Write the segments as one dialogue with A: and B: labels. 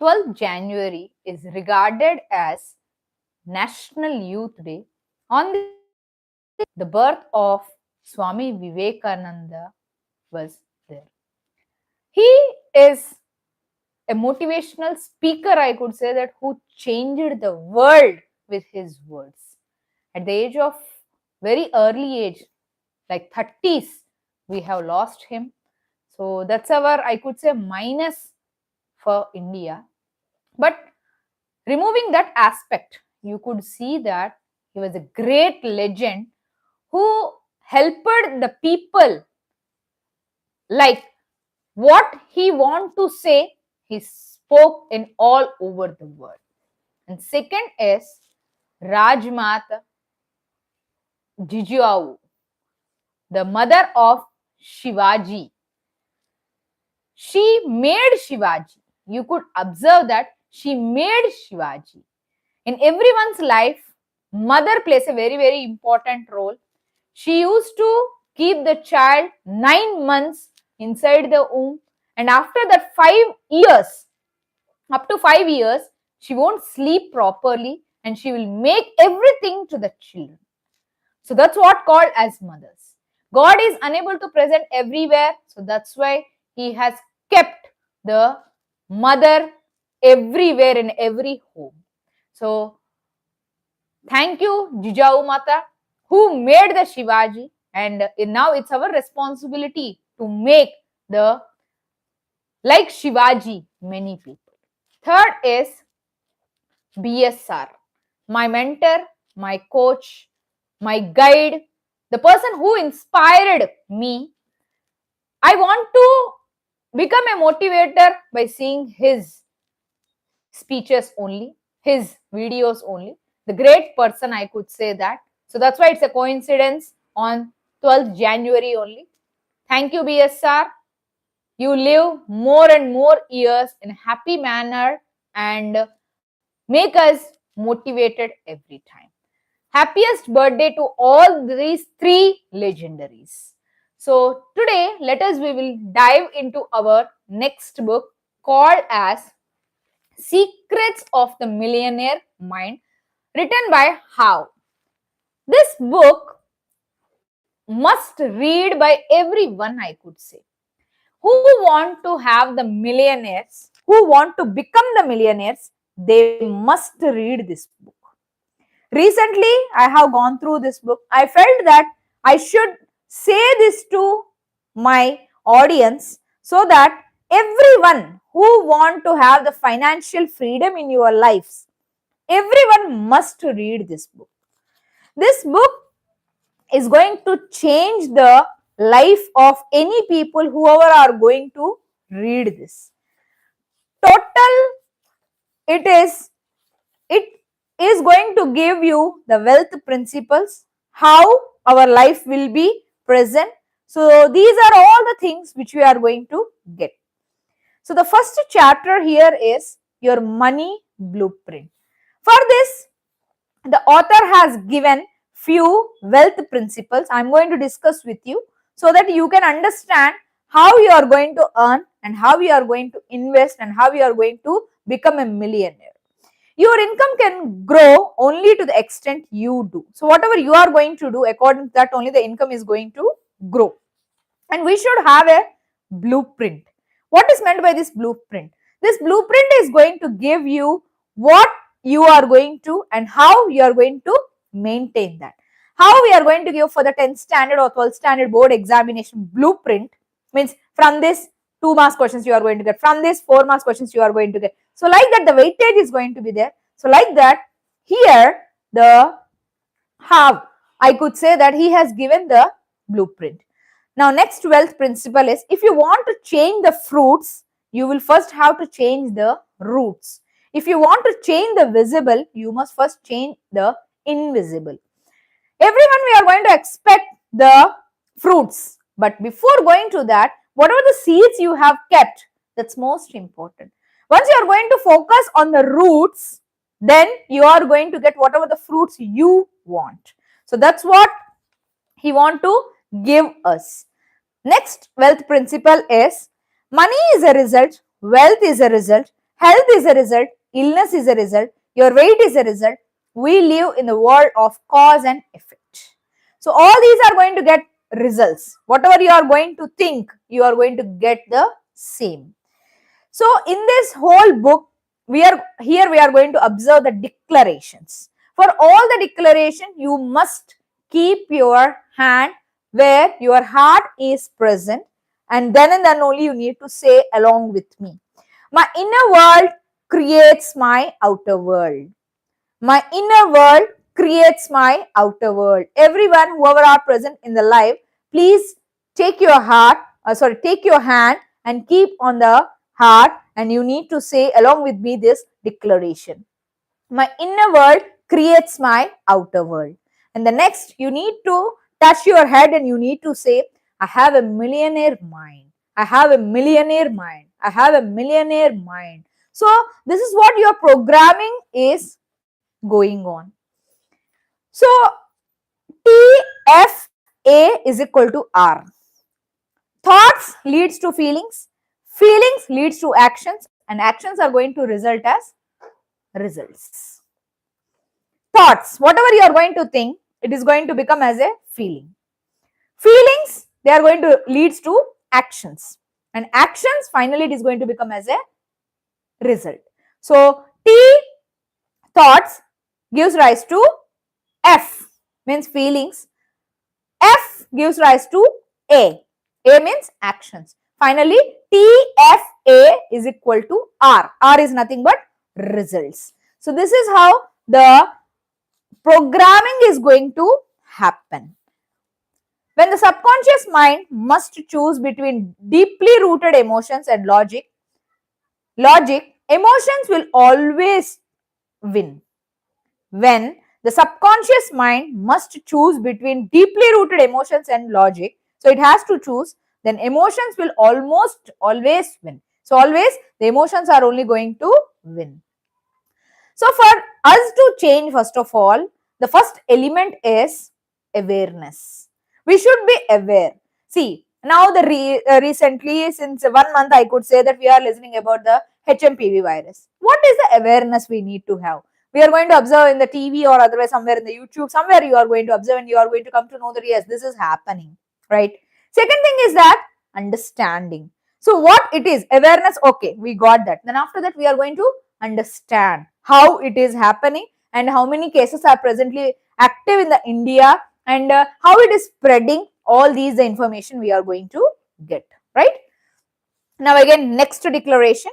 A: 12th January is regarded as National Youth Day. On this, the birth of Swami Vivekananda was there. He is a motivational speaker, I could say, that who changed the world with his words. At the age of very early age, like 30s, we have lost him. So that's our, I could say, minus for India. But removing that aspect, you could see that he was a great legend who helped the people. Like what he want to say, he spoke in all over the world. And second is Rajmata Jijavu, the mother of Shivaji. She made Shivaji. You could observe that she made Shivaji. In everyone's life, mother plays a very, very important role. She used to keep the child 9 months inside the womb, and after that 5 years, up to 5 years, she won't sleep properly and she will make everything to the children. So that's what called as mothers. God is unable to present everywhere, so that's why he has kept the mother everywhere in every home. So thank you, Jijavu Mata, who made the Shivaji, and now it's our responsibility to make the like Shivaji many people. Third is BSR, my mentor, my coach, my guide, the person who inspired me. I want to become a motivator by seeing his speeches only, his videos only. The great person, I could say that. So that's why it's a coincidence on 12th January only. Thank you, BSR. You live more and more years in a happy manner and make us motivated every time. Happiest birthday to all these three legendaries. So today, we will dive into our next book called as Secrets of the Millionaire Mind, written by How. This book must read by everyone, I could say. Who want to have the millionaires, who want to become the millionaires, they must read this book. Recently, I have gone through this book. I felt that I should say this to my audience so that everyone who want to have the financial freedom in your lives, everyone must read this book. This book is going to change the life of any people whoever are going to read this. Total, it is going to give you the wealth principles, how our life will be present. So these are all the things which we are going to get. So the first chapter here is your money blueprint. For this, the author has given few wealth principles I am going to discuss with you so that you can understand how you are going to earn and how you are going to invest and how you are going to become a millionaire. Your income can grow only to the extent you do. So whatever you are going to do, according to that only the income is going to grow. And we should have a blueprint. What is meant by this blueprint? This blueprint is going to give you what you are going to and how you are going to maintain that. How we are going to give for the 10th standard or 12th standard board examination blueprint means from this 2 marks questions you are going to get, from this 4 marks questions you are going to get. So like that the weightage is going to be there. So like that here the how I could say that he has given the blueprint. Now next wealth principle is if you want to change the fruits, you will first have to change the roots. If you want to change the visible, you must first change the invisible. Everyone we are going to expect the fruits, but before going to that, whatever the seeds you have kept, that's most important. Once you are going to focus on the roots, then you are going to get whatever the fruits you want. So that's what he want to give us. Next wealth principle is money is a result, wealth is a result, Health is a result, illness is a result, your weight is a result. We live in the world of cause and effect. So all these are going to get results. Whatever you are going to think, you are going to get the same. So in this whole book, we are going to observe the declarations. For all the declaration, you must keep your hand where your heart is present, and then only you need to say along with me. My inner world creates my outer world. My inner world creates my outer world. Everyone, whoever are present in the live, please take your take your hand and keep on the heart, and you need to say along with me this declaration. My inner world creates my outer world. And the next, you need to touch your head and you need to say, I have a millionaire mind. I have a millionaire mind. I have a millionaire mind. So this is what your programming is going on. So TFA is equal to R. Thoughts leads to feelings leads to actions, and actions are going to result as results. Thoughts, whatever you are going to think, it is going to become as a feeling. Feelings, they are going to leads to actions, and actions finally it is going to become as a result. So T, thoughts, gives rise to F, means feelings. F gives rise to A. A means actions. Finally, TFA is equal to R. R is nothing but results. So this is how the programming is going to happen. When the subconscious mind must choose between deeply rooted emotions and logic, emotions will always win. When the subconscious mind must choose between deeply rooted emotions and logic, so it has to choose, then emotions will almost always win. So always the emotions are only going to win. So for us to change, first of all, the first element is awareness. We should be aware. See, now recently, since 1 month, I could say that we are listening about the HMPV virus. What is the awareness we need to have? We are going to observe in the TV or otherwise somewhere in the YouTube, somewhere you are going to observe and you are going to come to know that yes, this is happening, right? Second thing is that understanding. So what it is, awareness, okay, we got that. Then after that, we are going to understand how it is happening and how many cases are presently active in the India, and how it is spreading. All these the information we are going to get, right? Now again, next declaration.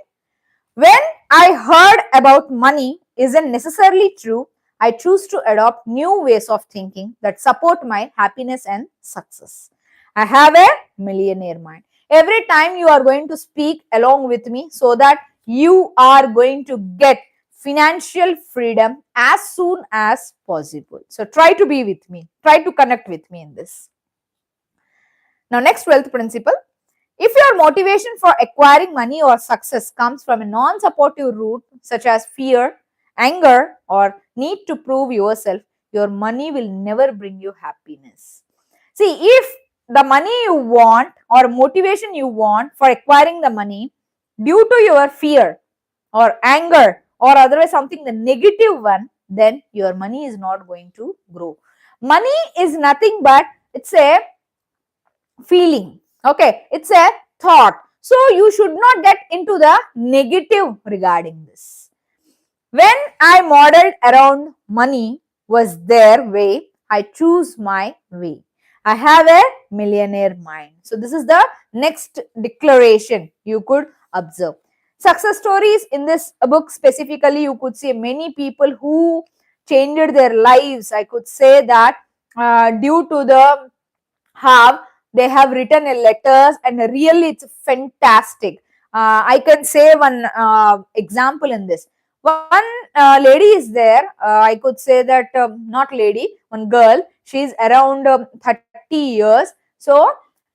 A: When I heard about money isn't necessarily true, I choose to adopt new ways of thinking that support my happiness and success. I have a millionaire mind. Every time you are going to speak along with me so that you are going to get financial freedom as soon as possible. So try to be with me. Try to connect with me in this. Now next 12th principle. If your motivation for acquiring money or success comes from a non-supportive root such as fear, anger, or need to prove yourself, your money will never bring you happiness. See, if the money you want or motivation you want for acquiring the money due to your fear or anger or otherwise something the negative one, then your money is not going to grow. Money is nothing but it's a feeling, okay, it's a thought. So you should not get into the negative regarding this. When I modeled around money was their way, I choose my way. I have a millionaire mind. So this is the next declaration you could observe. Success stories in this book specifically, you could see many people who changed their lives. I could say that due to the have they have written a letters, and really it's fantastic. I can say one example in this. One lady is there, I could say that not lady, one girl, she is around 30 years. So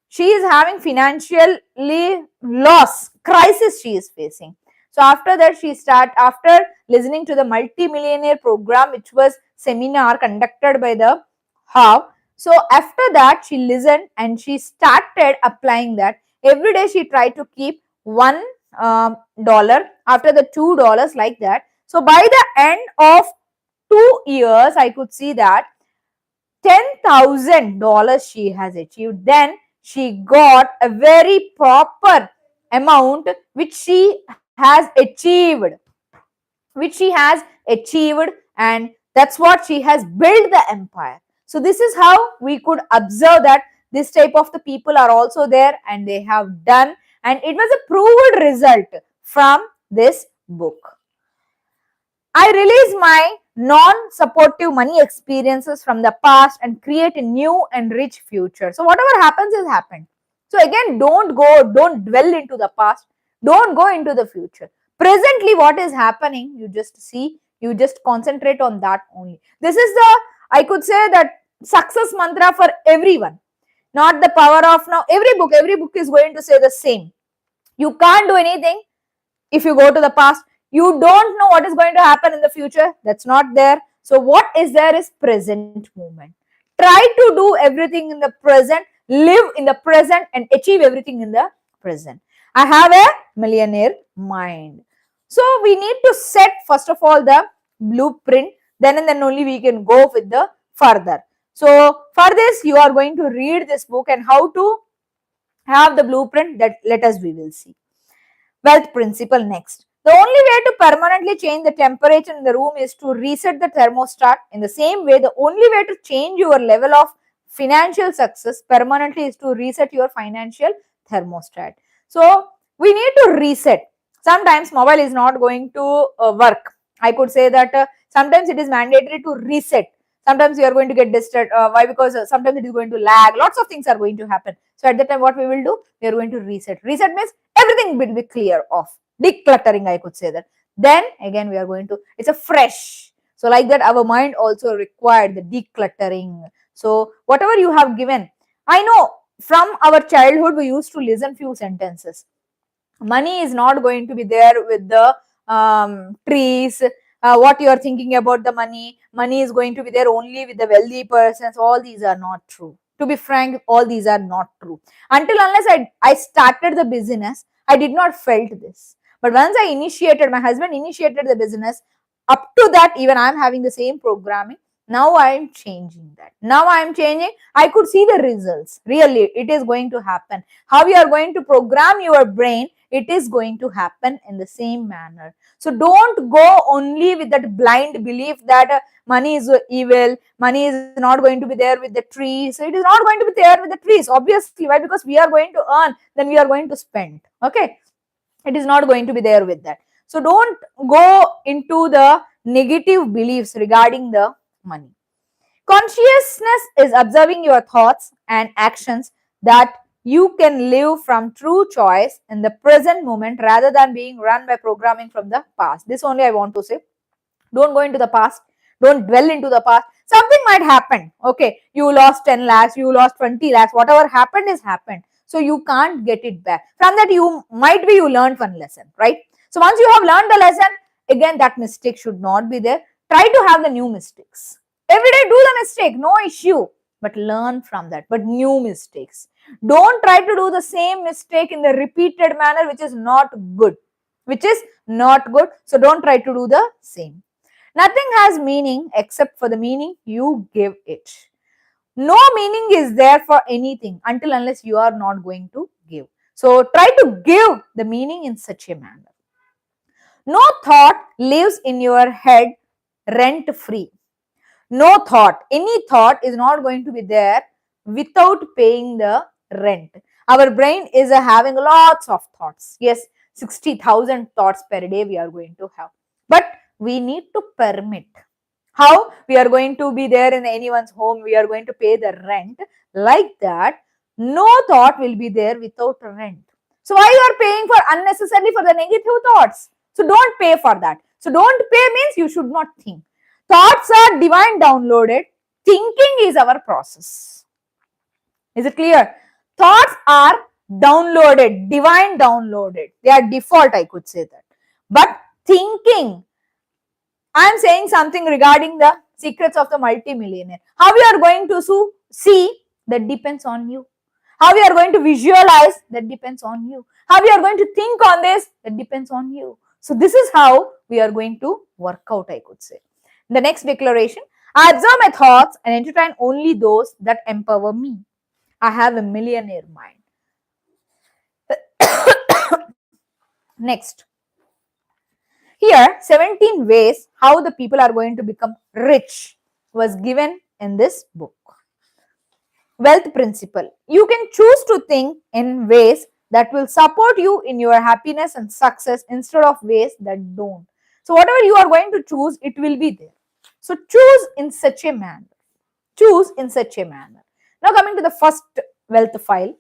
A: she is having financially loss crisis she is facing. So after that, after listening to the multi-millionaire program, which was seminar conducted by the how. So after that, she listened and she started applying that. Every day she tried to keep one dollar, after the $2, like that. So by the end of 2 years, I could see that $10,000 she has achieved. Then she got a very proper amount which she has achieved, and that's what she has built the empire. So this is how we could observe that this type of the people are also there and they have done, and it was a proven result from this book. I release my non-supportive money experiences from the past and create a new and rich future. So whatever happens is happened. So again, don't dwell into the past, don't go into the future. Presently, what is happening, you just see, you just concentrate on that only. This is the, I could say that, success mantra for everyone. Not the power of now. Every book is going to say the same. You can't do anything if you go to the past. You don't know what is going to happen in the future. That's not there. So what is there is present moment. Try to do everything in the present, live in the present and achieve everything in the present. I have a millionaire mind. So we need to set first of all the blueprint, then and then only we can go with the further. So for this you are going to read this book and how to have the blueprint, that let us we will see. Wealth principle next. The only way to permanently change the temperature in the room is to reset the thermostat. In the same way, the only way to change your level of financial success permanently is to reset your financial thermostat. So, we need to reset. Sometimes mobile is not going to work. I could say that sometimes it is mandatory to reset. Sometimes you are going to get disturbed. Why? Because sometimes it is going to lag. Lots of things are going to happen. So, at that time, what we will do? We are going to reset. Reset means everything will be clear off. Decluttering, I could say that. Then again we are going to, it's a fresh. So like that our mind also required the decluttering. So whatever you have given, I know from our childhood we used to listen few sentences. Money is not going to be there with the trees. What you are thinking about the money is going to be there only with the wealthy persons. All these are not true. To be frank, all these are not true. Until unless I started the business, I did not felt this. But once I initiated, my husband initiated the business, up to that even I am having the same programming. Now I am changing that. Now I am changing. I could see the results. Really, it is going to happen. How you are going to program your brain, it is going to happen in the same manner. So don't go only with that blind belief that money is evil, money is not going to be there with the trees. So it is not going to be there with the trees, obviously. Why? Because we are going to earn, then we are going to spend. Okay. It is not going to be there with that. So don't go into the negative beliefs regarding the money. Consciousness is observing your thoughts and actions, that you can live from true choice in the present moment rather than being run by programming from the past. This only I want to say. Don't go into the past. Don't dwell into the past. Something might happen. Okay, you lost 10 lakhs, you lost 20 lakhs, whatever happened is happened. So you can't get it back. From that you learned one lesson, right? So once you have learned the lesson, again that mistake should not be there. Try to have the new mistakes. Every day do the mistake, no issue. But learn from that. But new mistakes. Don't try to do the same mistake in the repeated manner, which is not good. So don't try to do the same. Nothing has meaning except for the meaning you give it. No meaning is there for anything until unless you are not going to give. So try to give the meaning in such a manner. No thought lives in your head rent free. No thought, any thought is not going to be there without paying the rent. Our brain is having lots of thoughts. Yes, 60,000 thoughts per day we are going to have. But we need to permit. How? We are going to be there in anyone's home, we are going to pay the rent. Like that, no thought will be there without rent. So why you are paying for unnecessarily for the negative thoughts? So don't pay for that. So don't pay means you should not think. Thoughts are divine downloaded. Thinking is our process. Is it clear? Thoughts are downloaded, divine downloaded. They are default, I could say that. But thinking, I am saying something regarding the secrets of the multimillionaire. How we are going to see, that depends on you. How we are going to visualize, that depends on you. How you are going to think on this, that depends on you. So this is how we are going to work out, I could say. The next declaration, I observe my thoughts and entertain only those that empower me. I have a millionaire mind. Next, here 17 ways how the people are going to become rich was given in this book. Wealth principle. You can choose to think in ways that will support you in your happiness and success instead of ways that don't. So whatever you are going to choose, it will be there. So choose in such a manner. Choose in such a manner. Now coming to the first wealth file.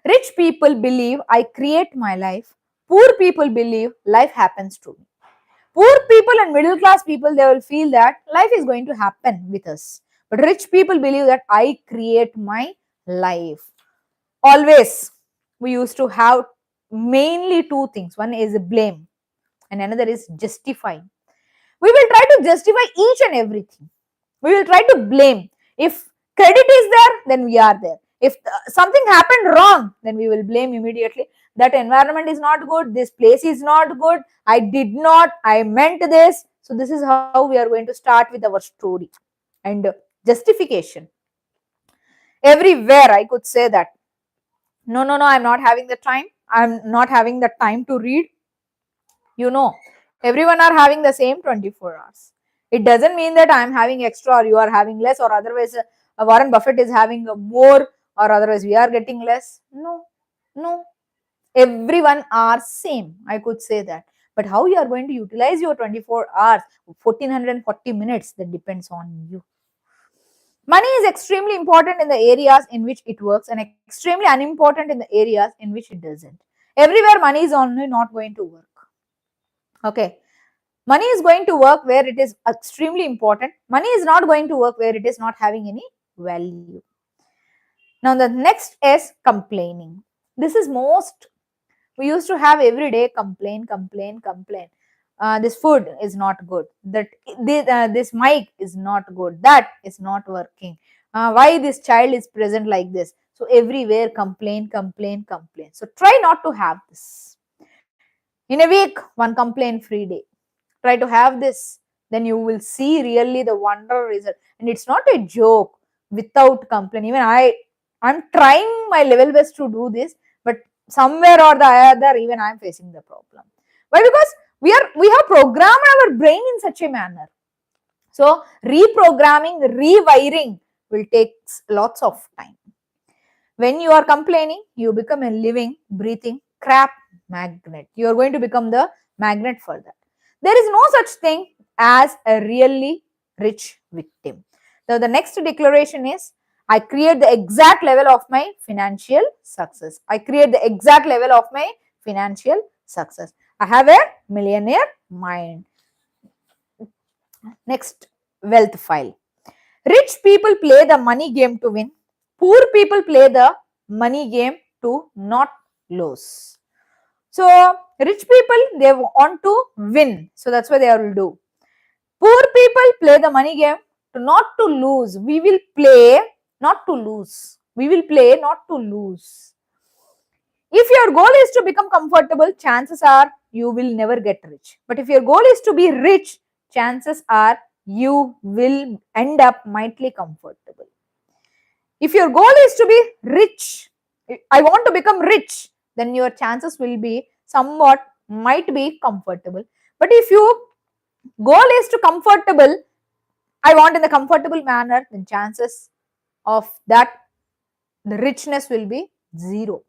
A: Rich people believe I create my life. Poor people believe life happens to me. Poor people and middle class people, they will feel that life is going to happen with us. But rich people believe that I create my life. Always, we used to have mainly two things. One is blame and another is justifying. We will try to justify each and everything. We will try to blame. If credit is there, then we are there. If something happened wrong, then we will blame immediately. That environment is not good, this place is not good, I did not, I meant this. So this is how we are going to start with our story. And justification. Everywhere I could say that, no, I'm not having the time, I'm not having the time to read. You know, everyone are having the same 24 hours. It doesn't mean that I am having extra or you are having less, or otherwise Warren Buffett is having more, or otherwise we are getting less. No, everyone are same, I could say that. But how you are going to utilize your 24 hours, 1440 minutes, that depends on you. Money is extremely important in the areas in which it works and extremely unimportant in the areas in which it doesn't. Everywhere money is only not going to work. Okay. Money is going to work where it is extremely important. Money is not going to work where it is not having any value. Now the next is complaining. This is most, we used to have every day complain. This food is not good, that this mic is not good, that is not working, why this child is present like this. So everywhere complain. So try not to have this. In a week, one complaint free day. Try to have this, then you will see really the wonder result. And it's not a joke. Without complaint, even I'm trying my level best to do this, but somewhere or the other, even I'm facing the problem. Why? Because we have programmed our brain in such a manner. So reprogramming, rewiring will take lots of time. When you are complaining, you become a living, breathing crap magnet. You are going to become the magnet for that. There is no such thing as a really rich victim. Now the next declaration is, I create the exact level of my financial success. I create the exact level of my financial success. I have a millionaire mind. Next wealth file. Rich people play the money game to win. Poor people play the money game to not lose. So rich people, they want to win. So that's why they will do. Poor people play the money game to not to lose. We will play not to lose. We will play not to lose. If your goal is to become comfortable, chances are you will never get rich. But if your goal is to be rich, chances are you will end up mightily comfortable. If your goal is to be rich, I want to become rich, then your chances will be somewhat might be comfortable. But if your goal is to comfortable, I want in the comfortable manner, then chances of that the richness will be zero.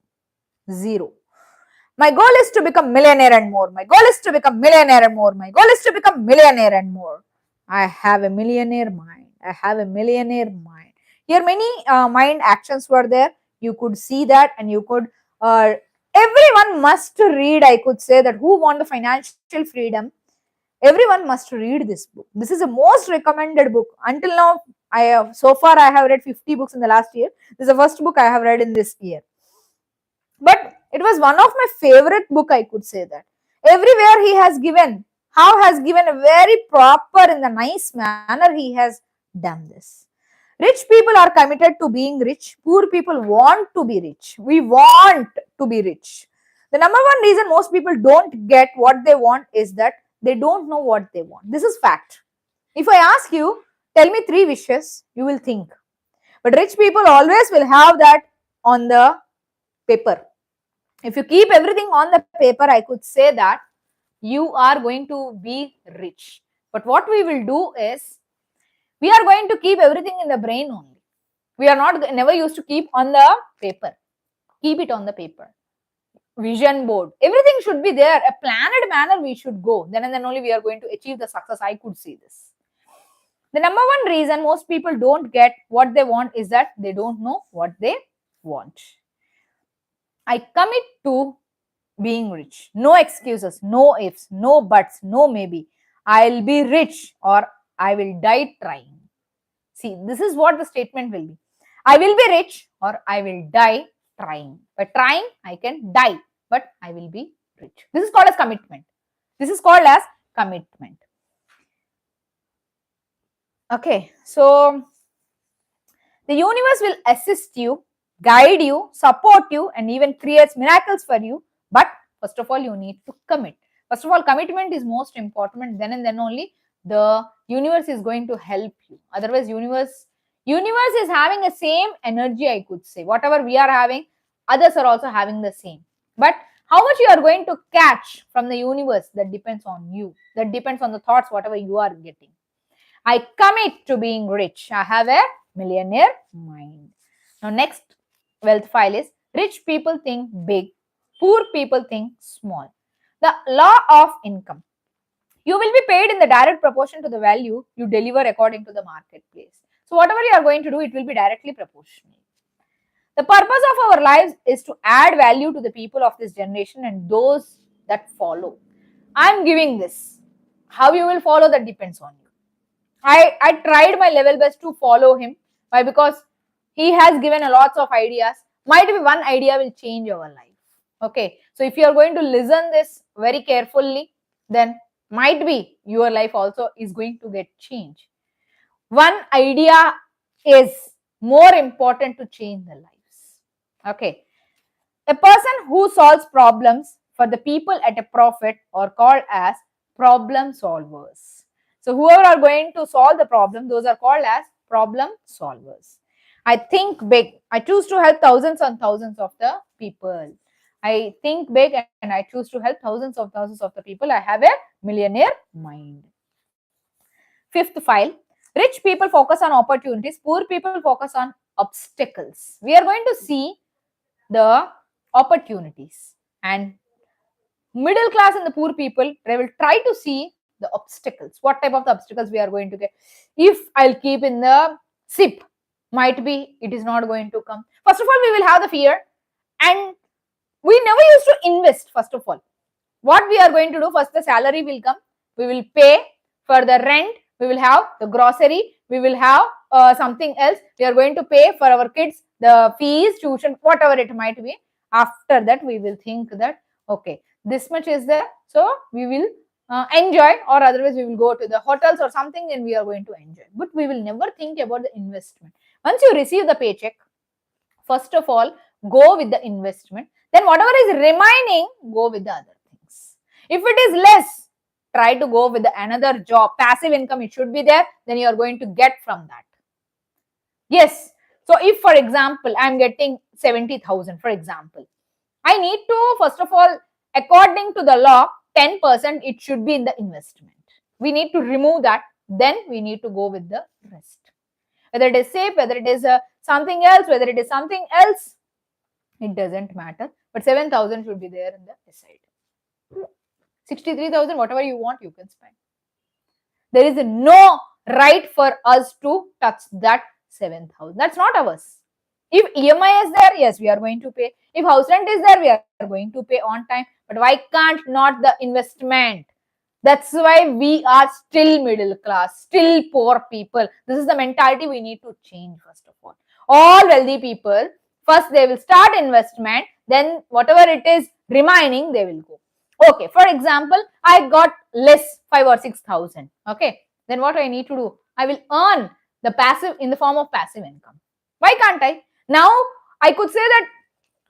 A: My goal is to become millionaire and more. My goal is to become millionaire and more. My goal is to become millionaire and more. I have a millionaire mind. I have a millionaire mind. Here many mind actions were there. You could see that, and you could, everyone must read, I could say that, who want the financial freedom. Everyone must read this book. This is the most recommended book. Until now, so far I have read 50 books in the last year. This is the first book I have read in this year. But it was one of my favorite book, I could say that. Everywhere he has given, how has given a very proper, in the nice manner he has done this. Rich people are committed to being rich. Poor people want to be rich. We want to be rich. The number one reason most people don't get what they want is that they don't know what they want. This is fact. If I ask you, tell me three wishes, you will think. But rich people always will have that on the paper. If you keep everything on the paper, I could say that you are going to be rich. But what we will do is, we are going to keep everything in the brain only. We are not never used to keep on the paper. Keep it on the paper. Vision board. Everything should be there. A planned manner we should go. Then and then only we are going to achieve the success. I could see this. The number one reason most people don't get what they want is that they don't know what they want. I commit to being rich. No excuses, no ifs, no buts, no maybe. I'll be rich or I will die trying. See, this is what the statement will be. I will be rich or I will die trying. By trying, I can die, but I will be rich. This is called as commitment. This is called as commitment. Okay, so the universe will assist you, guide you, support you, and even creates miracles for you. But first of all, you need to commit. First of all, commitment is most important. Then and then only the universe is going to help you. Otherwise, universe is having the same energy, I could say. Whatever we are having, others are also having the same. But how much you are going to catch from the universe, that depends on you. That depends on the thoughts, whatever you are getting. I commit to being rich. I have a millionaire mind. Now, next wealth file is, rich people think big, poor people think small. The law of income. You will be paid in the direct proportion to the value you deliver according to the marketplace. So, whatever you are going to do, it will be directly proportional. The purpose of our lives is to add value to the people of this generation and those that follow. I am giving this. How you will follow, that depends on you. I tried my level best to follow him. Why? Because he has given a lots of ideas. Might be one idea will change our life. Okay. So if you are going to listen this very carefully, then might be your life also is going to get changed. One idea is more important to change the lives. Okay. A person who solves problems for the people at a profit are called as problem solvers. So whoever are going to solve the problem, those are called as problem solvers. I think big. I choose to help thousands and thousands of the people. I think big and I choose to help thousands of the people. I have a millionaire mind. Fifth file. Rich people focus on opportunities. Poor people focus on obstacles. We are going to see the opportunities, and middle class and the poor people, they will try to see the obstacles. What type of the obstacles we are going to get? If I'll keep in the SIP, might be it is not going to come. First of all, we will have the fear, and we never used to invest. First of all, what we are going to do, first the salary will come, we will pay for the rent, we will have the grocery, we will have something else, we are going to pay for our kids the fees, tuition, whatever it might be. After that, we will think that okay, this much is there, so we will enjoy, or otherwise we will go to the hotels or something and we are going to enjoy. But we will never think about the investment. Once you receive the paycheck, first of all, go with the investment. Then whatever is remaining, go with the other things. If it is less, try to go with another job. Passive income, it should be there. Then you are going to get from that. Yes. So if, for example, I am getting 70,000, for example, I need to, first of all, according to the law, 10% it should be in the investment. We need to remove that. Then we need to go with the rest. Whether it is safe, whether it is something else, whether it is something else, it doesn't matter. But 7,000 should be there in the side. 63,000, whatever you want, you can spend. There is no right for us to touch that 7,000. That's not ours. If EMI is there, yes, we are going to pay. If house rent is there, we are going to pay on time. But why can't not the investment? That's why we are still middle class, still poor people. This is the mentality we need to change first of all. All wealthy people, first they will start investment, then whatever it is remaining, they will go. Okay, for example, I got less 5 or 6,000. Okay, then what I need to do? I will earn in the form of passive income. Why can't I? Now I could say that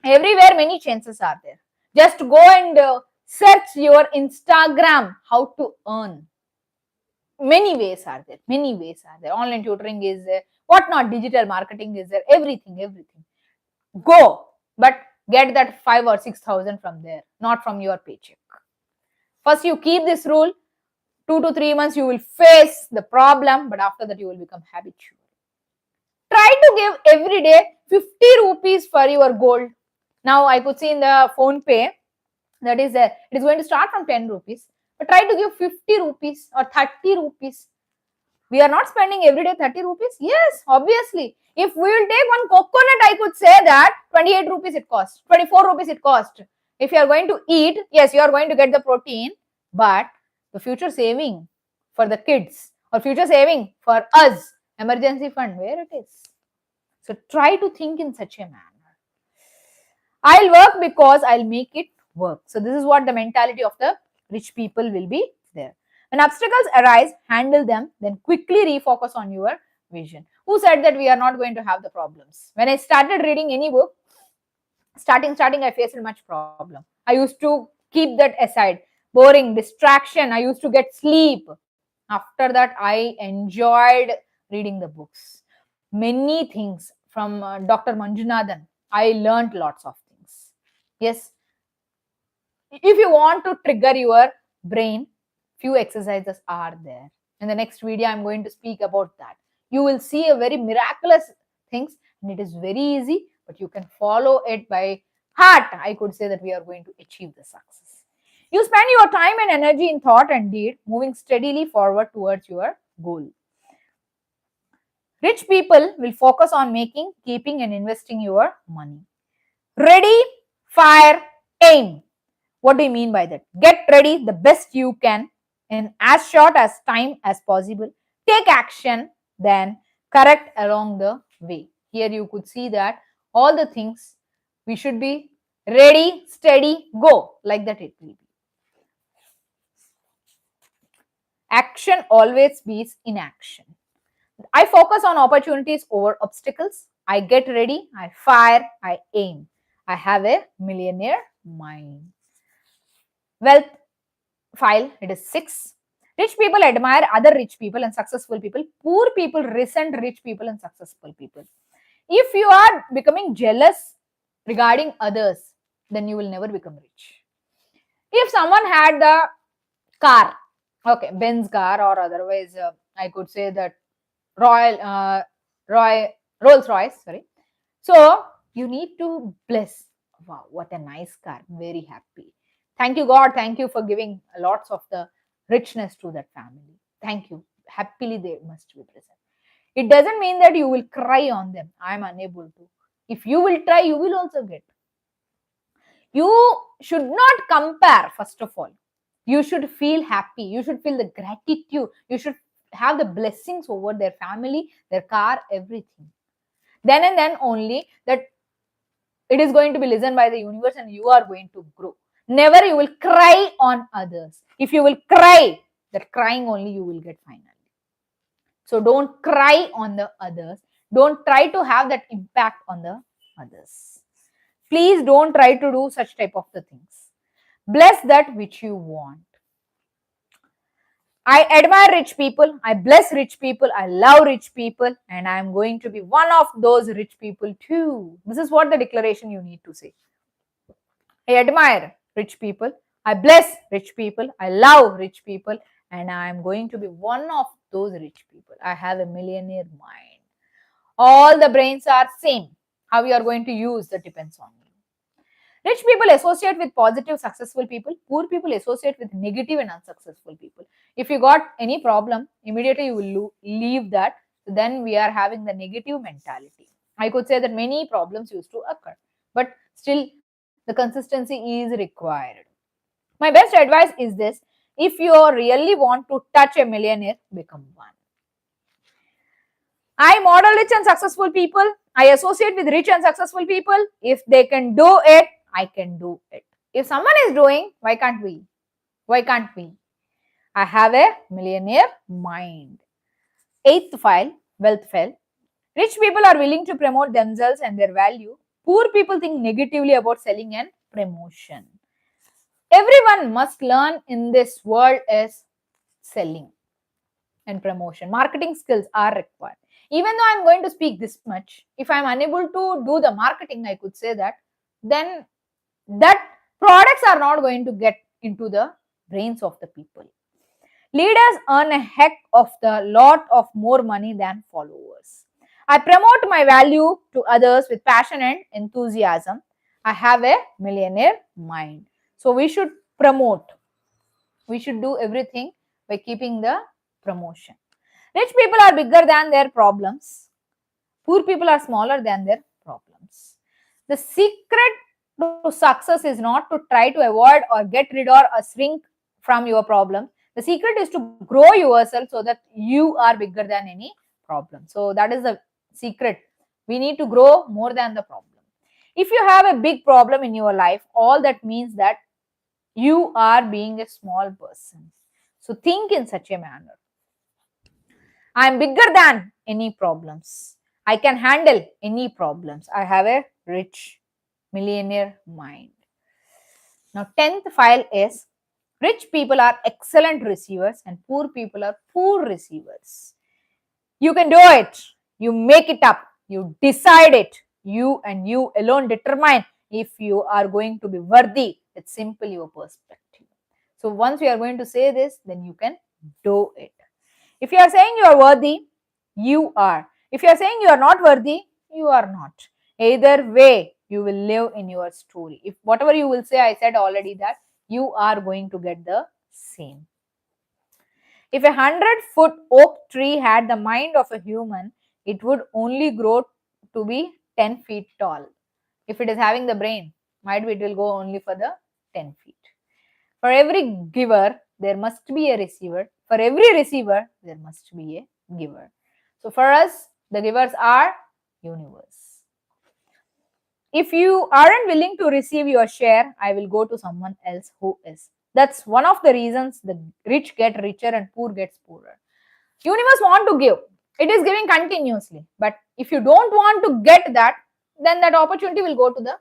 A: everywhere many chances are there. Just go and search your Instagram how to earn. Many ways are there. Many ways are there. Online tutoring is there. What not? Digital marketing is there. Everything. Go, but get that 5 or 6,000 from there, not from your paycheck. First, you keep this rule. 2 to 3 months, you will face the problem, but after that, you will become habitual. Try to give every day 50 rupees for your gold. Now, I could see in the phone pay that is there. It is going to start from 10 rupees, but try to give 50 rupees or 30 rupees. We are not spending every day 30 rupees. Yes, obviously. If we will take one coconut, I could say that 28 rupees it costs, 24 rupees it costs. If you are going to eat, yes, you are going to get the protein, but the future saving for the kids or future saving for us, emergency fund, where it is. So try to think in such a manner. I'll work because I'll make it work. So this is what the mentality of the rich people will be there. When obstacles arise, handle them, then quickly refocus on your vision. Who said that we are not going to have the problems? When I started reading any book, starting, I faced much problem. I used to keep that aside. Boring, distraction. I used to get sleep. After that, I enjoyed reading the books. Many things from Dr. Manjunathan. I learned lots of things. Yes. If you want to trigger your brain, few exercises are there. In the next video, I'm going to speak about that. You will see a very miraculous things, and it is very easy, but you can follow it by heart. I could say that we are going to achieve the success. You spend your time and energy in thought and deed, moving steadily forward towards your goal. Rich people will focus on making, keeping, and investing your money. Ready, fire, aim. What do you mean by that? Get ready the best you can in as short as time as possible. Take action, then correct along the way. Here you could see that all the things we should be ready, steady, go. Like that it will be. Action always beats inaction. I focus on opportunities over obstacles. I get ready, I fire, I aim. I have a millionaire mind. Wealth file, it is 6. Rich people admire other rich people and successful people. Poor people resent rich people and successful people. If you are becoming jealous regarding others, then you will never become rich. If someone had the car, okay, Benz car, or otherwise I could say that Rolls Royce, sorry. So you need to bless. Wow, what a nice car. Very happy. Thank you, God. Thank you for giving lots of the richness to that family. Thank you. Happily they must be present. It doesn't mean that you will cry on them. I am unable to. If you will try, you will also get. You should not compare, first of all. You should feel happy. You should feel the gratitude. You should have the blessings over their family, their car, everything. Then and then only that it is going to be listened by the universe and you are going to grow. Never you will cry on others. If you will cry, that crying only you will get finally. So don't cry on the others. Don't try to have that impact on the others. Please don't try to do such type of the things. Bless that which you want. I admire rich people, I bless rich people, I love rich people, and I am going to be one of those rich people too. This is what the declaration you need to say. I admire rich people, I bless rich people, I love rich people, and I am going to be one of those rich people. I have a millionaire mind. All the brains are same. How you are going to use that depends on you. Rich people associate with positive, successful people. Poor people associate with negative and unsuccessful people. If you got any problem, immediately you will leave that. Then we are having the negative mentality. I could say that many problems used to occur, but still the consistency is required. My best advice is this: if you really want to touch a millionaire, become one. I model rich and successful people. I associate with rich and successful people. If they can do it, I can do it. If someone is doing, why can't we? Why can't we? I have a millionaire mind. 8th file, wealth fell. Rich people are willing to promote themselves and their value. Poor people think negatively about selling and promotion. Everyone must learn in this world is selling and promotion. Marketing skills are required. Even though I'm going to speak this much, if I'm unable to do the marketing, I could say that, then that products are not going to get into the brains of the people. Leaders earn a heck of the lot of more money than followers. I promote my value to others with passion and enthusiasm. I have a millionaire mind. So we should promote. We should do everything by keeping the promotion. Rich people are bigger than their problems. Poor people are smaller than their problems. The secret to success is not to try to avoid or get rid or shrink from your problem. The secret is to grow yourself so that you are bigger than any problem. So that is the secret. We need to grow more than the problem. If you have a big problem in your life, all that means that you are being a small person. So think in such a manner. I am bigger than any problems. I can handle any problems. I have a rich millionaire mind. Now, 10th file is rich people are excellent receivers and poor people are poor receivers. You can do it. You make it up. You decide it. You and you alone determine if you are going to be worthy. It's simply your perspective. So, once you are going to say this, then you can do it. If you are saying you are worthy, you are. If you are saying you are not worthy, you are not. Either way, you will live in your story. If whatever you will say, I said already that you are going to get the same. If a 100-foot oak tree had the mind of a human, it would only grow to be 10 feet tall. If it is having the brain, might be it will go only for the 10 feet. For every giver, there must be a receiver. For every receiver, there must be a giver. So for us, the givers are universe. If you aren't willing to receive your share, I will go to someone else who is. That's one of the reasons the rich get richer and poor gets poorer. Universe want to give. It is giving continuously. But if you don't want to get that, then that opportunity will go to the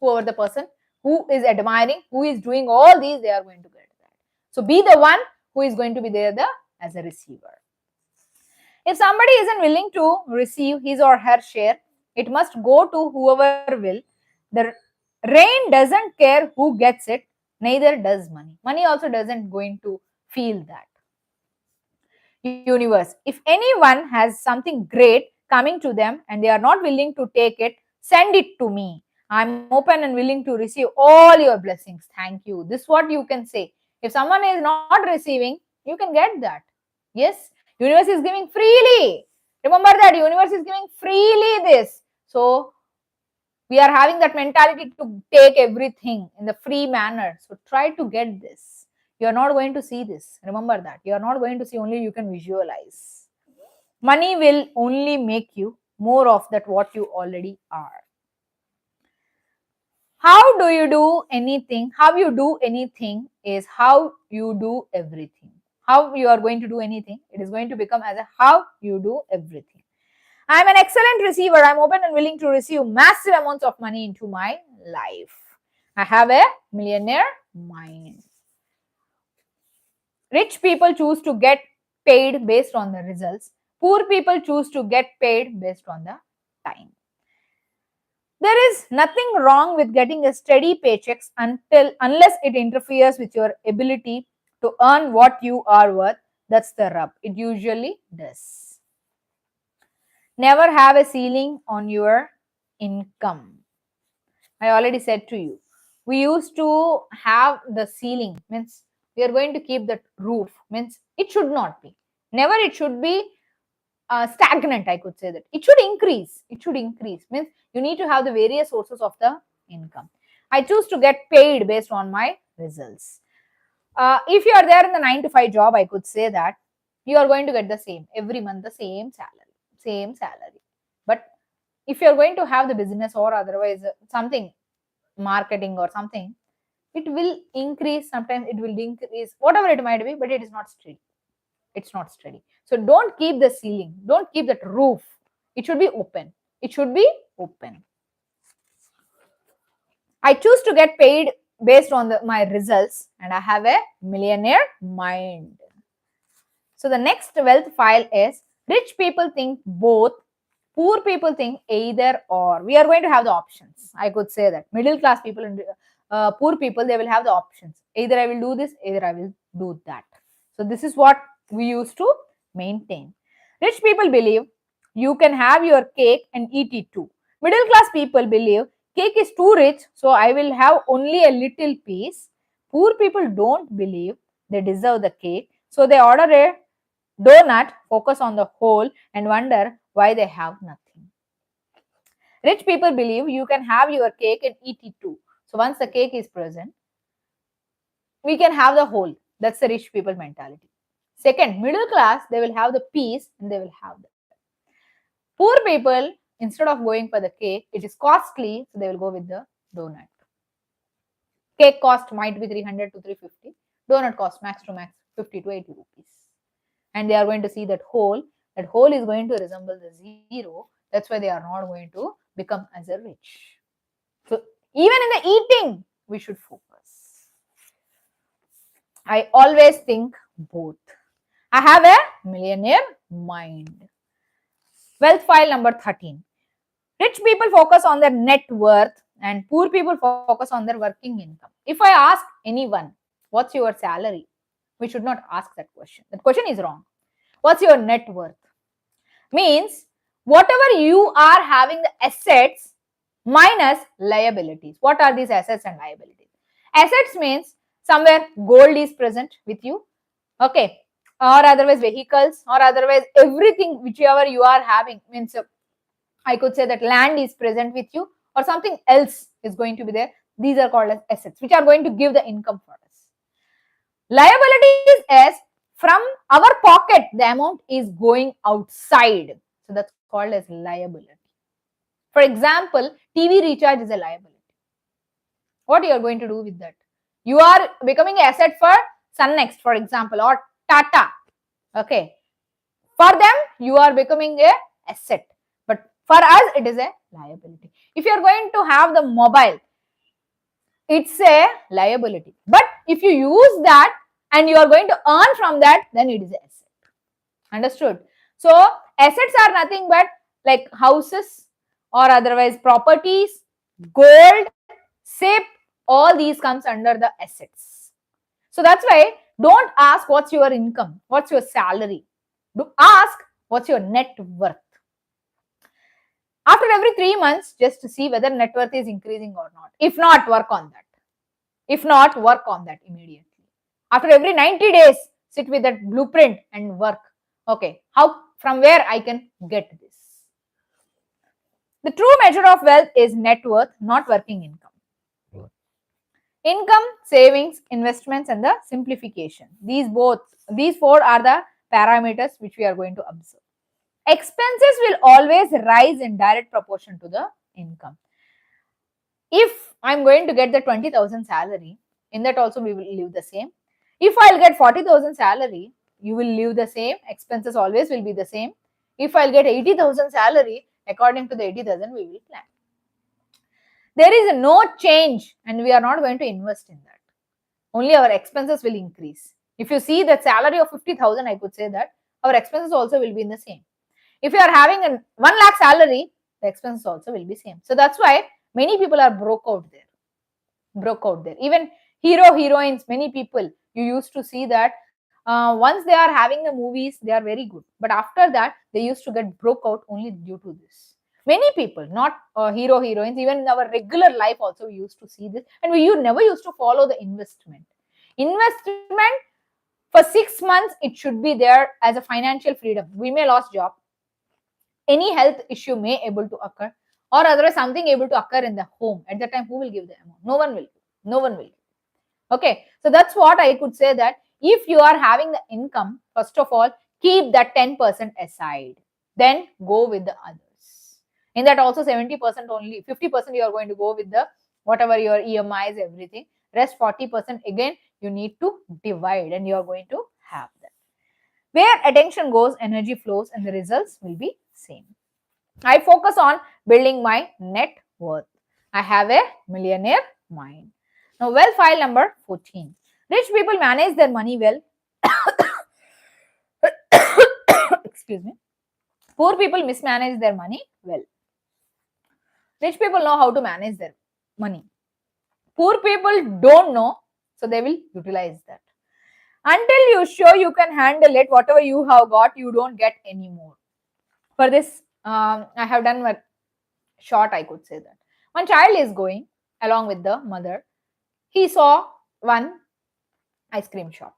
A: whoever the person who is admiring, who is doing all these, they are going to get that. So be the one who is going to be there as a receiver. If somebody isn't willing to receive his or her share, it must go to whoever will. The rain doesn't care who gets it, neither does money. Money also doesn't going to feel that. Universe, if anyone has something great coming to them and they are not willing to take it, send it to me. I'm open and willing to receive all your blessings. Thank you. This is what you can say. If someone is not receiving, you can get that. Yes, universe is giving freely. Remember that universe is giving freely this. So we are having that mentality to take everything in the free manner. So try to get this. You are not going to see this. Remember that. You are not going to see, only you can visualize. Money will only make you more of that what you already are. How do you do anything? How you do anything is how you do everything. How you are going to do anything, it is going to become as a how you do everything. I am an excellent receiver. I am open and willing to receive massive amounts of money into my life. I have a millionaire mind. Rich people choose to get paid based on the results. Poor people choose to get paid based on the time. There is nothing wrong with getting a steady paycheck unless it interferes with your ability to earn what you are worth. That's the rub. It usually does. Never have a ceiling on your income. I already said to you. We used to have the ceiling, means we are going to keep that roof, means it should not be. Never it should be stagnant, I could say that. It should increase. It should increase. Means you need to have the various sources of the income. I choose to get paid based on my results. If you are there in the 9 to 5 job, I could say that you are going to get the same every month, the same salary. But if you are going to have the business or otherwise something marketing or something, it will increase. Sometimes it will decrease, whatever it might be, but it is not steady. It's not steady. So don't keep the ceiling, don't keep that roof. It should be open. It should be open. I choose to get paid based on my results, and I have a millionaire mind. So the next wealth file is rich people think both, poor people think either or. We are going to have the options. I could say that middle class people and poor people, they will have the options. Either I will do this, either I will do that. So this is what we used to maintain. Rich people believe you can have your cake and eat it too. Middle class people believe cake is too rich, so I will have only a little piece. Poor people don't believe they deserve the cake, so they order a donut, focus on the whole, and wonder why they have nothing. Rich people believe you can have your cake and eat it too. So once the cake is present, we can have the whole. That's the rich people mentality. Second, middle class, they will have the piece and they will have that. Poor people, instead of going for the cake, it is costly, so they will go with the donut. Cake cost might be 300 to 350. Donut cost max to max 50 to 80 rupees. And they are going to see that whole is going to resemble the zero. That's why they are not going to become as a rich. So even in the eating, we should focus. I always think both. I have a millionaire mind. Wealth file number 13. Rich people focus on their net worth and poor people focus on their working income. If I ask anyone, what's your salary? We should not ask that question. That question is wrong. What's your net worth? Means whatever you are having the assets minus liabilities. What are these assets and liabilities? Assets means somewhere gold is present with you, okay, or otherwise vehicles, or otherwise everything whichever you are having. Means I could say that land is present with you or something else is going to be there. These are called as assets which are going to give the income for us. Liabilities is from our pocket the amount is going outside. So that's called as liability. For example, TV recharge is a liability. What you are going to do with that? You are becoming an asset for Sun Next, for example, or Tata. Okay. For them, you are becoming a asset. But for us, it is a liability. If you are going to have the mobile, it's a liability. But if you use that and you are going to earn from that, then it is an asset. Understood? So, assets are nothing but like houses or otherwise properties, gold, SIP, all these comes under the assets. So that's why don't ask what's your income, what's your salary. Do ask what's your net worth. After every 3 months, just to see whether net worth is increasing or not. If not, work on that. If not, work on that immediately. After every 90 days, sit with that blueprint and work. Okay, from where I can get this? The true measure of wealth is net worth, not working income. Income, savings, investments, and the simplification. These four are the parameters which we are going to observe. Expenses will always rise in direct proportion to the income. If I'm going to get the 20,000 salary, in that also we will live the same. If I'll get 40,000 salary, you will live the same. Expenses always will be the same. If I'll get 80,000 salary, according to the 80,000, we will plan. There is no change and we are not going to invest in that. Only our expenses will increase. If you see the salary of 50,000, I could say that our expenses also will be in the same. If you are having a 1 lakh salary, the expenses also will be same. So that's why many people are broke out there. Even heroines, many people, you used to see that once they are having the movies, they are very good. But after that, they used to get broke out only due to this. Many people, not heroines, even in our regular life also we used to see this. And we never used to follow the investment. Investment for 6 months, it should be there as a financial freedom. We may lose job. Any health issue may able to occur, or otherwise something able to occur in the home. At that time, who will give the amount? No one will. Okay, so that's what I could say, that if you are having the income, first of all, keep that 10% aside. Then go with the others. In that also 70% only, 50% you are going to go with the whatever your EMIs, everything. Rest 40% again you need to divide and you are going to have that. Where attention goes, energy flows and the results will be same. I focus on building my net worth. I have a millionaire mind. Now, wealth file number 14. Rich people manage their money well. Excuse me. Poor people mismanage their money well. Rich people know how to manage their money. Poor people don't know, so they will utilize that. Until you show you can handle it, whatever you have got, you don't get any more. For this, I have done a short, I could say that. One child is going along with the mother. He saw one ice cream shop.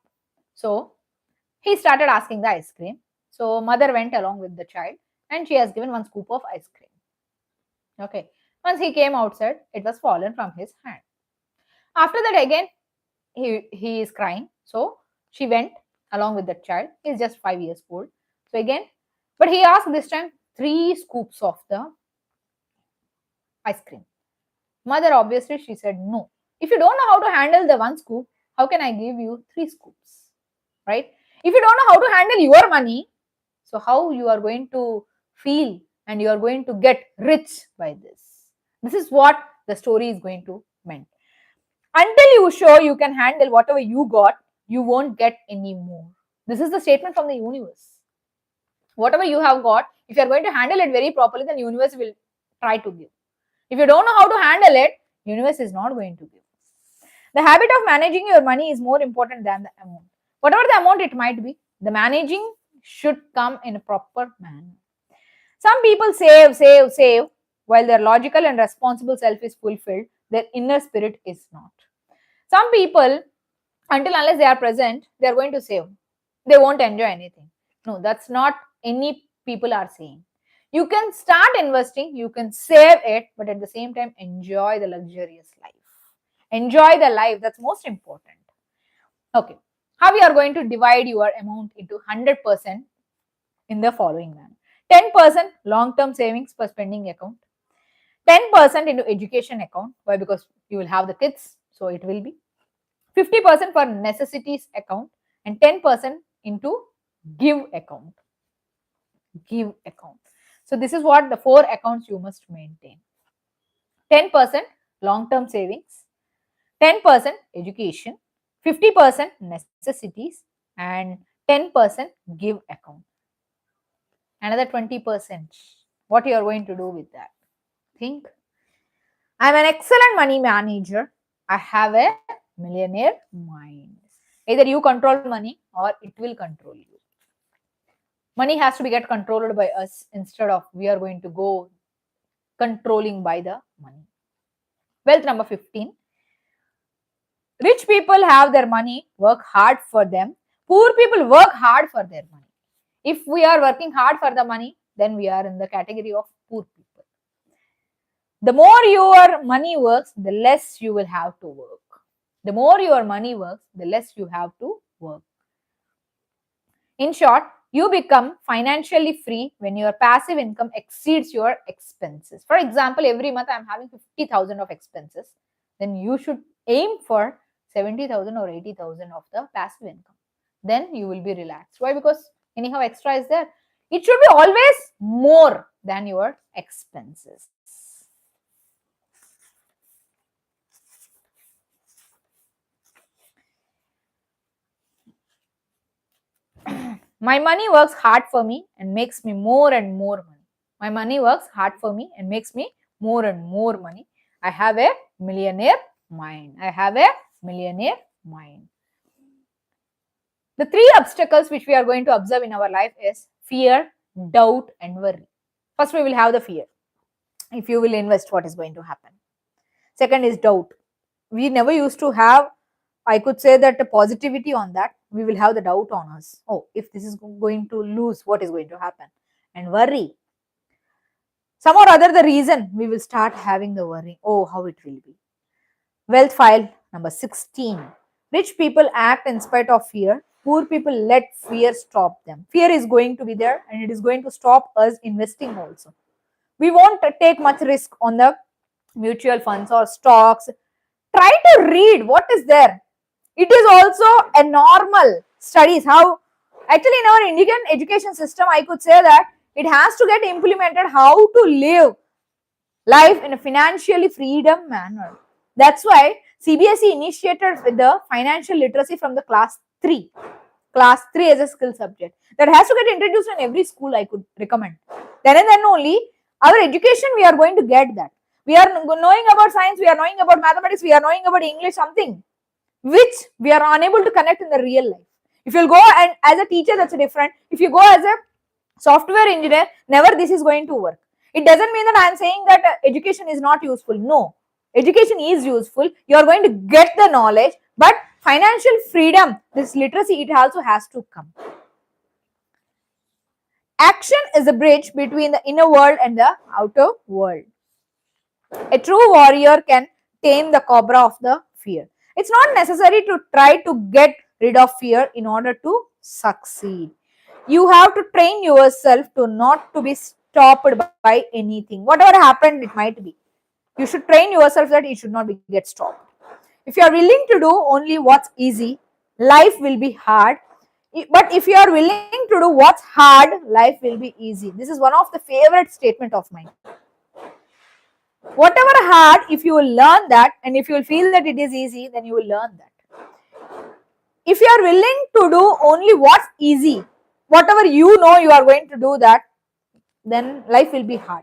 A: So he started asking the ice cream. So mother went along with the child and she has given one scoop of ice cream. Okay. Once he came outside, it was fallen from his hand. After that, again, he is crying. So she went along with the child. He's just 5 years old. So again, but he asked this time 3 scoops of the ice cream. Mother, obviously, she said no. If you don't know how to handle the 1 scoop, how can I give you 3 scoops? Right? If you don't know how to handle your money, so how you are going to feel and you are going to get rich by this? This is what the story is going to mean. Until you show you can handle whatever you got, you won't get any more. This is the statement from the universe. Whatever you have got, if you are going to handle it very properly, then universe will try to give. If you don't know how to handle it, universe is not going to give. The habit of managing your money is more important than the amount. Whatever the amount it might be, the managing should come in a proper manner. Some people save, while their logical and responsible self is fulfilled, their inner spirit is not. Some people, until unless they are present, they are going to save. They won't enjoy anything. No, that's not any people are saying. You can start investing, you can save it, but at the same time, enjoy the luxurious life. Enjoy the life, that's most important. Okay, how we are going to divide your amount into 100% in the following manner. 10% long-term savings per spending account, 10% into education account. Why? Because you will have the kids, so it will be 50% for necessities account and 10% into give account. Give account. So this is what the 4 accounts you must maintain. 10% long-term savings, 10% education, 50% necessities and 10% give account. Another 20%. What you are going to do with that? Think. I am an excellent money manager. I have a millionaire mind. Either you control money or it will control you. Money has to be get controlled by us instead of we are going to go controlling by the money. Wealth number 15. Rich people have their money, work hard for them. Poor people work hard for their money. If we are working hard for the money, then we are in the category of poor people. The more your money works, the less you will have to work. The more your money works, the less you have to work. In short, you become financially free when your passive income exceeds your expenses. For example, every month I am having 50,000 of expenses, then you should aim for 70,000 or 80,000 of the passive income. Then you will be relaxed. Why? Because anyhow extra is there. It should be always more than your expenses. My money works hard for me and makes me more and more money. My money works hard for me and makes me more and more money. I have a millionaire mind. I have a millionaire mind. The 3 obstacles which we are going to observe in our life is fear, doubt and worry. First we will have the fear. If you will invest, what is going to happen? Second is doubt. We never used to have, I could say that, the positivity on that. We will have the doubt on us. Oh, if this is going to lose, what is going to happen? And worry. Some or other the reason we will start having the worry. Oh, how it will be. Wealth file number 16. Rich people act in spite of fear. Poor people let fear stop them. Fear is going to be there and it is going to stop us investing also. We won't take much risk on the mutual funds or stocks. Try to read what is there. It is also a normal studies how Actually, in our Indian education system, I could say that it has to get implemented how to live life in a financially freedom manner. That's why CBSE initiated with the financial literacy from the class 3. Class 3 as a skill subject. That has to get introduced in every school, I could recommend. Then and then only our education we are going to get that. We are knowing about science, we are knowing about mathematics, we are knowing about English, something which we are unable to connect in the real life. If you'll go and as a teacher, that's different. If you go as a software engineer, never this is going to work. It doesn't mean that I am saying that education is not useful. No, education is useful. You are going to get the knowledge, but financial freedom, this literacy, it also has to come. Action is a bridge between the inner world and the outer world. A true warrior can tame the cobra of the fear. It's not necessary to try to get rid of fear in order to succeed. You have to train yourself to not to be stopped by anything. Whatever happened, it might be. You should train yourself that it should not be get stopped. If you are willing to do only what's easy, life will be hard. But if you are willing to do what's hard, life will be easy. This is one of the favorite statement of mine. Whatever hard, if you will learn that, and if you will feel that it is easy, then you will learn that. If you are willing to do only what's easy, whatever you know you are going to do that, then life will be hard.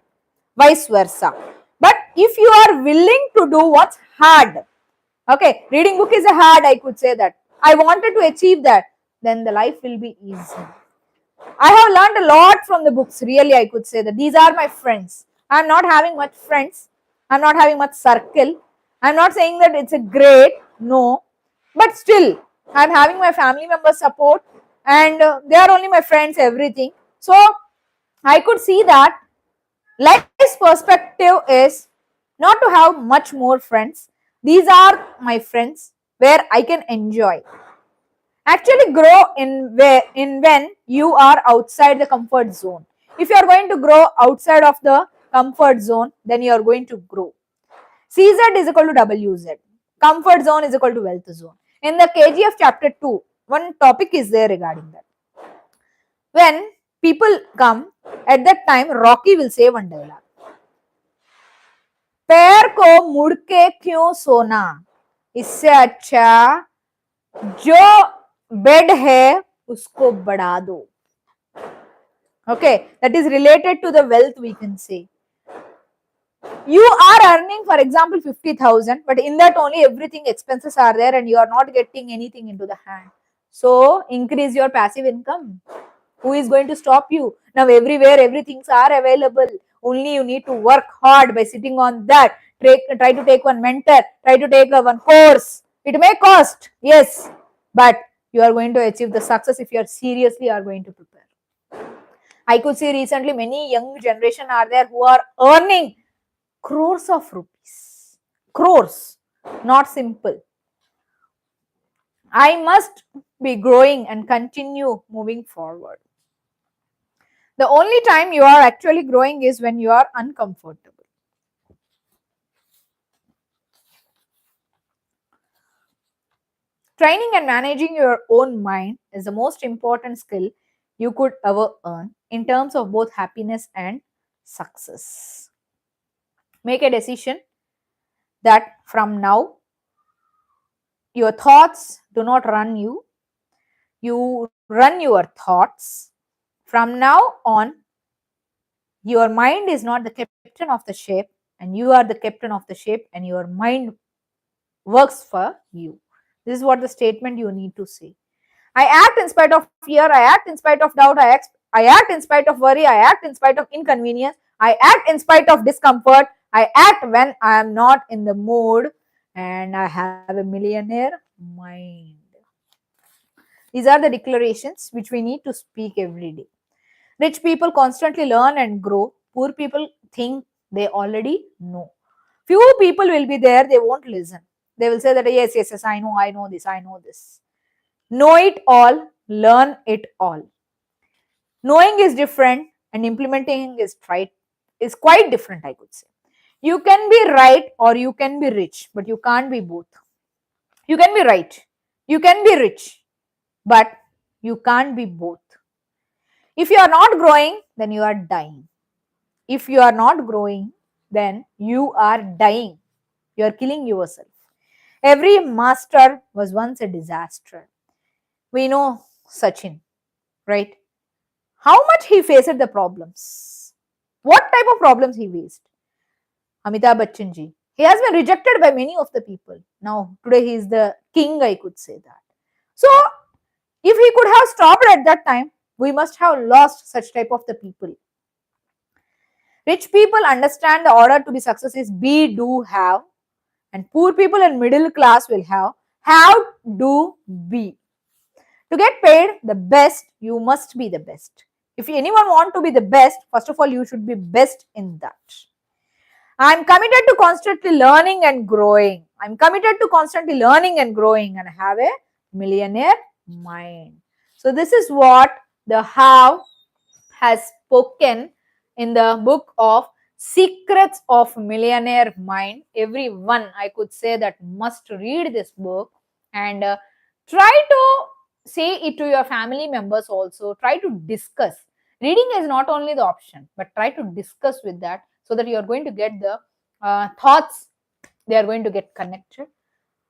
A: Vice versa. But if you are willing to do what's hard, okay, reading book is a hard, I could say that. I wanted to achieve that, then the life will be easy. I have learned a lot from the books, really, I could say that. These are my friends. I am not having much friends. I am not having much circle. I am not saying that it's a great, no. But still, I am having my family members support and they are only my friends, everything. So, I could see that life's perspective is not to have much more friends. These are my friends where I can enjoy. Actually grow in when you are outside the comfort zone. If you are going to grow outside of the comfort zone, then you are going to grow. CZ is equal to WZ. Comfort zone is equal to wealth zone. In the KGF chapter 2, one topic is there regarding that. When people come, at that time, Rocky will say one dialogue. पैर को मुड़ के क्यों सोना, इससे अच्छा जो bed है उसको बढ़ा दो. Okay, that is related to the wealth, we can say. You are earning, for example, 50,000, but in that only everything expenses are there and you are not getting anything into the hand. So increase your passive income. Who is going to stop you? Now everywhere everything's are available. Only you need to work hard by sitting on that. Try to take one mentor. Try to take one course. It may cost, yes, but you are going to achieve the success if you are seriously are going to prepare. I could see recently many young generation are there who are earning crores of rupees. Crores, not simple. I must be growing and continue moving forward. The only time you are actually growing is when you are uncomfortable. Training and managing your own mind is the most important skill you could ever earn in terms of both happiness and success. Make a decision that from now your thoughts do not run you, you run your thoughts. From now on, your mind is not the captain of the ship, and you are the captain of the ship, and your mind works for you. This is what the statement you need to say. I act in spite of fear, I act in spite of doubt, I act in spite of worry, I act in spite of inconvenience, I act in spite of discomfort, I act when I am not in the mood, and I have a millionaire mind. These are the declarations which we need to speak every day. Rich people constantly learn and grow. Poor people think they already know. Few people will be there, they won't listen. They will say that yes, I know this. Know it all, learn it all. Knowing is different and implementing is quite different, I could say. You can be right or you can be rich, but you can't be both. You can be right, you can be rich, but You can't be both. If you are not growing, then you are dying. If you are not growing, then you are dying. You are killing yourself. Every master was once a disaster. We know Sachin, right? How much he faced the problems. What type of problems he faced? Amitabh Bachchan ji. He has been rejected by many of the people. Now, today he is the king, I could say that. So, if he could have stopped at that time, we must have lost such type of the people. Rich people understand the order to be success is be, do, have, and poor people and middle class will have, do, be. To get paid the best, you must be the best. If anyone want to be the best, first of all, you should be best in that. I'm committed to constantly learning and growing. I'm committed to constantly learning and growing and have a millionaire mind. So this is what the How has spoken in the book of Secrets of Millionaire Mind. Everyone, I could say, that must read this book and try to say it to your family members also. Try to discuss. Reading is not only the option, but try to discuss with that so that you are going to get the thoughts, they are going to get connected.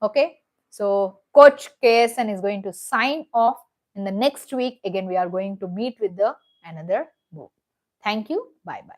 A: Okay, so Coach KSN is going to sign off. In the next week again we are going to meet with the another book. Thank you. Bye bye.